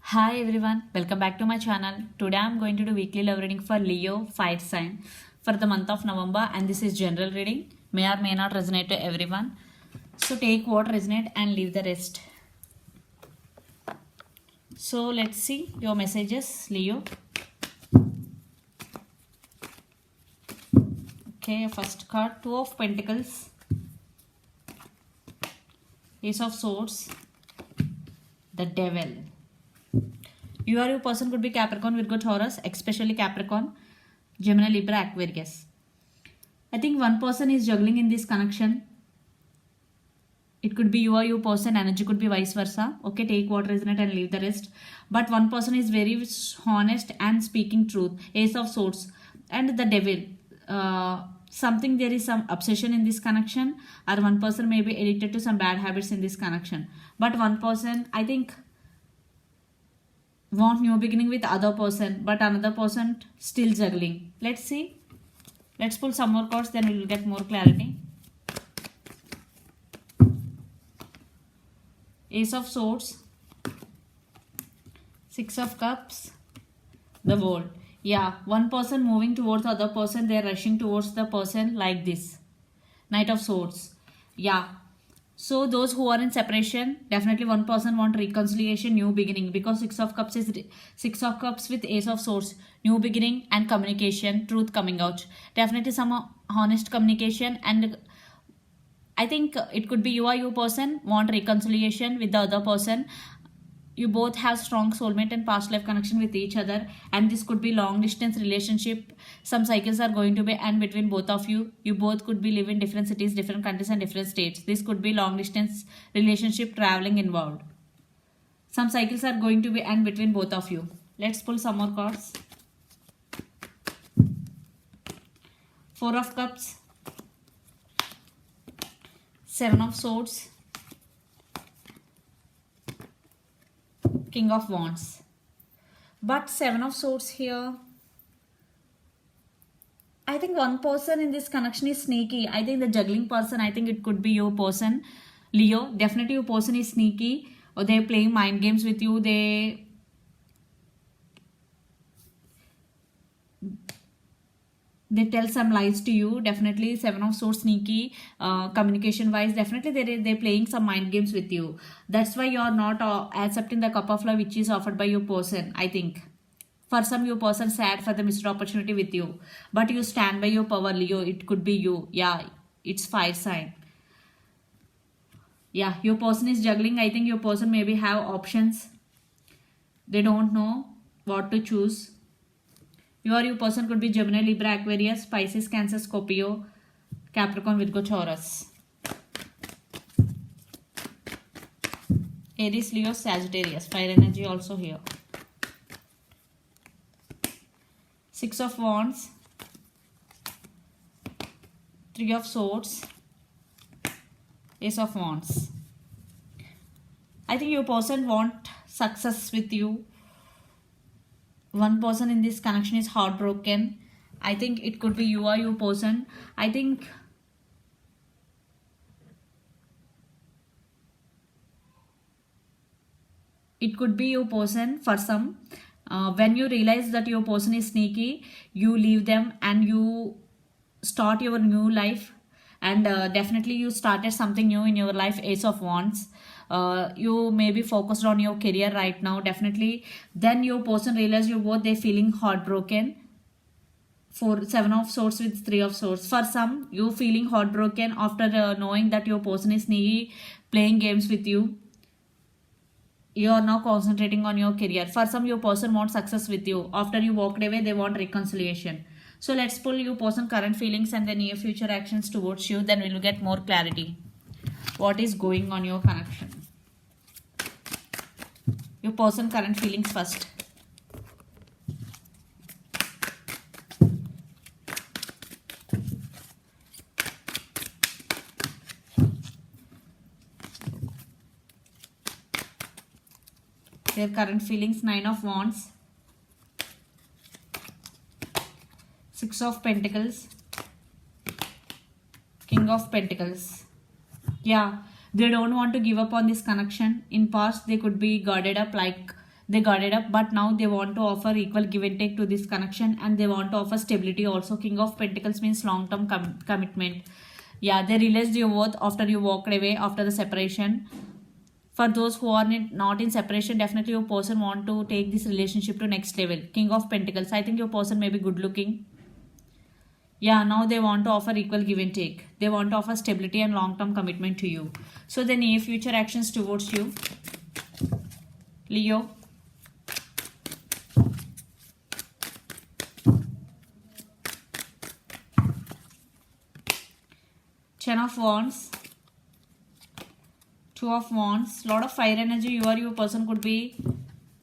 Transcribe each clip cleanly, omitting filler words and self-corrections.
Hi everyone, welcome back to my channel. Today I'm going to do weekly love reading for Leo fire sign for the month of November, and this is general reading. May or may not resonate to everyone. So take what resonate and leave the rest. So let's see your messages, Leo. Okay, first card, Two of Pentacles, Ace of Swords, the Devil. You or your person could be Capricorn, Virgo, Taurus, especially Capricorn, Gemini, Libra, Aquarius. I think one person is juggling in this connection. It could be you or your person, energy could be vice versa. Okay, take what resonate and leave the rest. But one person is very honest and speaking truth. Ace of Swords and the Devil. Something, there is some obsession in this connection, or one person may be addicted to some bad habits in this connection. But one person, I think, want new beginning with other person, but another person still juggling. Let's see. Let's pull some more cards, then we will get more clarity. Ace of Swords, Six of Cups, the World. Yeah, one person moving towards the other person, they are rushing towards the person like this. Knight of Swords. Yeah. So those who are in separation, definitely one person want reconciliation, new beginning, because Six of Cups is Six of Cups with Ace of Swords, new beginning and communication, truth coming out. Definitely some honest communication, and I think it could be you or your person want reconciliation with the other person. You both have strong soulmate and past life connection with each other, and this could be long distance relationship. Some cycles are going to be end between both of you. You both could be live in different cities, different countries and different states. This could be long distance relationship, traveling involved. Some cycles are going to be end between both of you. Let's pull some more cards. Four of Cups, Seven of Swords, King of Wands. But Seven of Swords here, I think one person in this connection is sneaky. I think the juggling person, I think it could be your person, Leo. Definitely your person is sneaky, or they're playing mind games with you. They tell some lies to you. Definitely Seven of Swords, sneaky, communication wise. Definitely they're playing some mind games with you. That's why you're not accepting the cup of love which is offered by your person, I think. For some, your person sad for the missed opportunity with you, but you stand by your power, Leo. It could be you. Yeah, it's fire sign. Yeah, your person is juggling. I think your person maybe have options. They don't know what to choose. Your person could be Gemini, Libra, Aquarius, Pisces, Cancer, Scorpio, Capricorn, Virgo, Taurus, Aries, Leo, Sagittarius. Fire energy also here. Six of Wands, Three of Swords, Ace of Wands. I think your person want success with you. One person in this connection is heartbroken. I think it could be you or your person. I think it could be your person for some. When you realize that your person is sneaky, you leave them and you start your new life. And definitely you started something new in your life. Ace of Wands. You may be focused on your career right now. Definitely then your person realize you both they feeling heartbroken. For Seven of Swords with Three of Swords. For some, you feeling heartbroken after knowing that your person is sneaky, playing games with you. You are now concentrating on your career. For some, your person wants success with you. After you walked away, they want reconciliation. So let's pull your person current feelings and the near future actions towards you. Then we'll get more clarity. What is going on your connection? Your person current feelings first. Their current feelings. Nine of Wands, Six of Pentacles, King of Pentacles. Yeah, they don't want to give up on this connection. In past, they could be guarded up, like they guarded up, but now they want to offer equal give and take to this connection, and they want to offer stability also. King of Pentacles means long term commitment. Yeah, they realized your worth after you walked away after the separation. For those who are not in separation, definitely your person want to take this relationship to next level. King of Pentacles, I think your person may be good looking. Yeah, now they want to offer equal give and take. They want to offer stability and long term commitment to you. So the near future actions towards you, Leo. Ten of Wands, Two of Wands, lot of fire energy. You or your person could be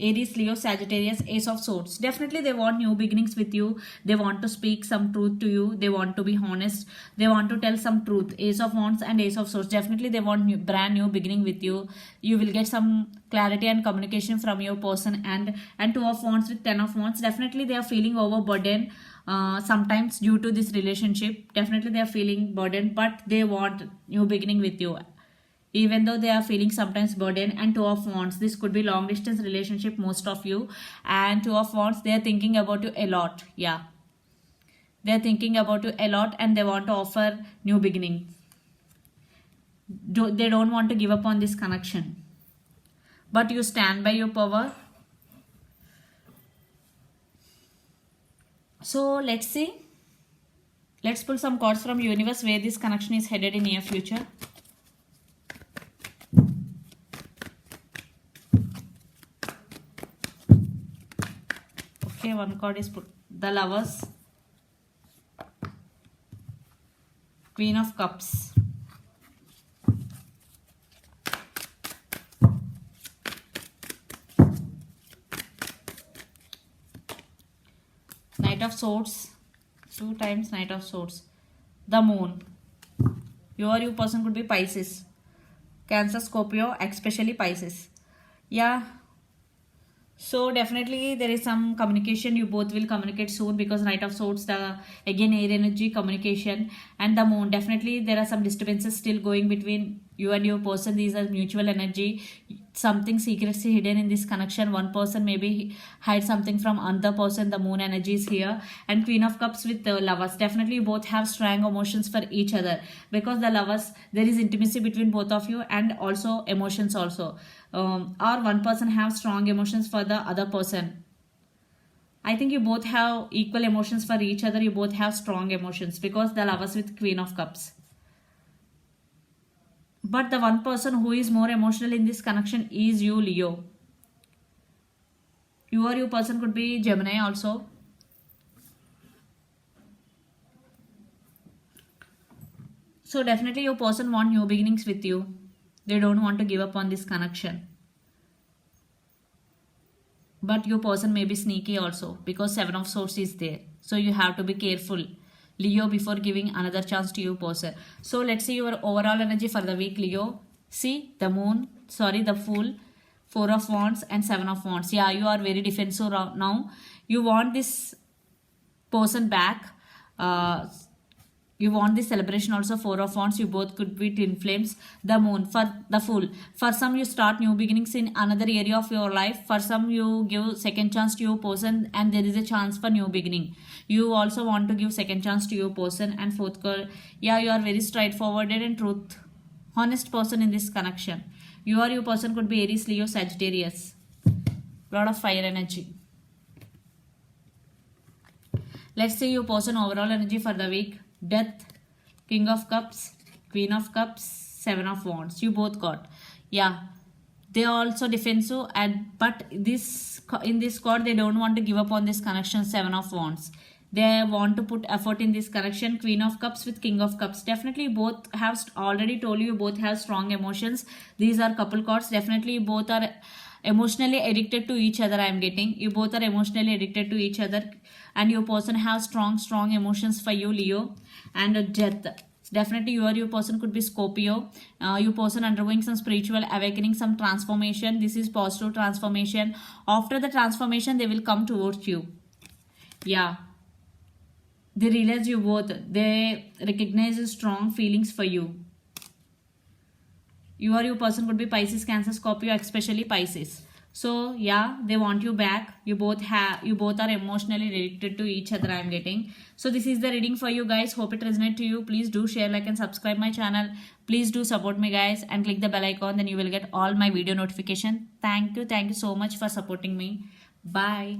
Aries, Leo, Sagittarius, Ace of Swords. Definitely they want new beginnings with you. They want to speak some truth to you. They want to be honest. They want to tell some truth. Ace of Wands and Ace of Swords. Definitely they want brand new beginning with you. You will get some clarity and communication from your person. And Two of Wands with Ten of Wands. Definitely they are feeling overburdened. Sometimes due to this relationship. Definitely they are feeling burdened, but they want new beginning with you. Even though they are feeling sometimes burden. And Two of Wands, this could be long distance relationship, most of you. And Two of Wands, they are thinking about you a lot. Yeah, they are thinking about you a lot, and they want to offer new beginning. They don't want to give up on this connection, but you stand by your power. So let's see, let's pull some cards from universe where this connection is headed in near future. Okay, one card is put. The Lovers, Queen of Cups, Knight of Swords, 2 times Knight of Swords, the Moon. Your person could be Pisces, Cancer, Scorpio, especially Pisces. Yeah. So definitely there is some communication. You both will communicate soon, because Knight of Swords, the again air energy, communication, and the Moon. Definitely there are some disturbances still going between you and your person. These are mutual energy. Something secrecy hidden in this connection. One person maybe hide something from another person. The Moon energy is here. And Queen of Cups with the Lovers. Definitely you both have strong emotions for each other, because the Lovers, there is intimacy between both of you, and also emotions also. Or one person have strong emotions for the other person. I think you both have equal emotions for each other. You both have strong emotions, because the Lovers with Queen of Cups. But the one person who is more emotional in this connection is you, Leo. You or your person could be Gemini also. So definitely your person want new beginnings with you. They don't want to give up on this connection. But your person may be sneaky also, because Seven of Swords is there. So you have to be careful, Leo, before giving another chance to your person. So let's see your overall energy for the week, Leo. See, the Moon, sorry, the Fool, Four of Wands and Seven of Wands. Yeah, you are very defensive now. You want this person back. You want this celebration also. Four of Wands, you both could be twin flames. The Moon, for the Fool. For some, you start new beginnings in another area of your life. For some, you give second chance to your person, and there is a chance for new beginning. You also want to give second chance to your person. And fourth card, yeah, you are very straightforward and truth, honest person in this connection. You or your person could be Aries, Leo, Sagittarius. Lot of fire energy. Let's see your person overall energy for the week. Death, King of Cups, Queen of Cups, Seven of Wands. You both got. Yeah, they are also defensive, but in this card they don't want to give up on this connection. Seven of Wands. They want to put effort in this connection. Queen of Cups with King of Cups. Definitely both have, already told you, both have strong emotions. These are couple cards. Definitely both are emotionally addicted to each other. I am getting you both are emotionally addicted to each other, and your person has strong emotions for you, Leo. And Death, definitely your person could be Scorpio. Your person undergoing some spiritual awakening, some transformation. This is positive transformation. After the transformation, they will come towards you. Yeah, they realize you both. They recognize strong feelings for you. You or your person could be Pisces, Cancer, Scorpio, especially Pisces. So yeah, they want you back. You both are emotionally related to each other, I'm getting. So this is the reading for you guys. Hope it resonates to you. Please do share, like, and subscribe my channel. Please do support me guys, and click the bell icon, then you will get all my video notification. Thank you so much for supporting me. Bye.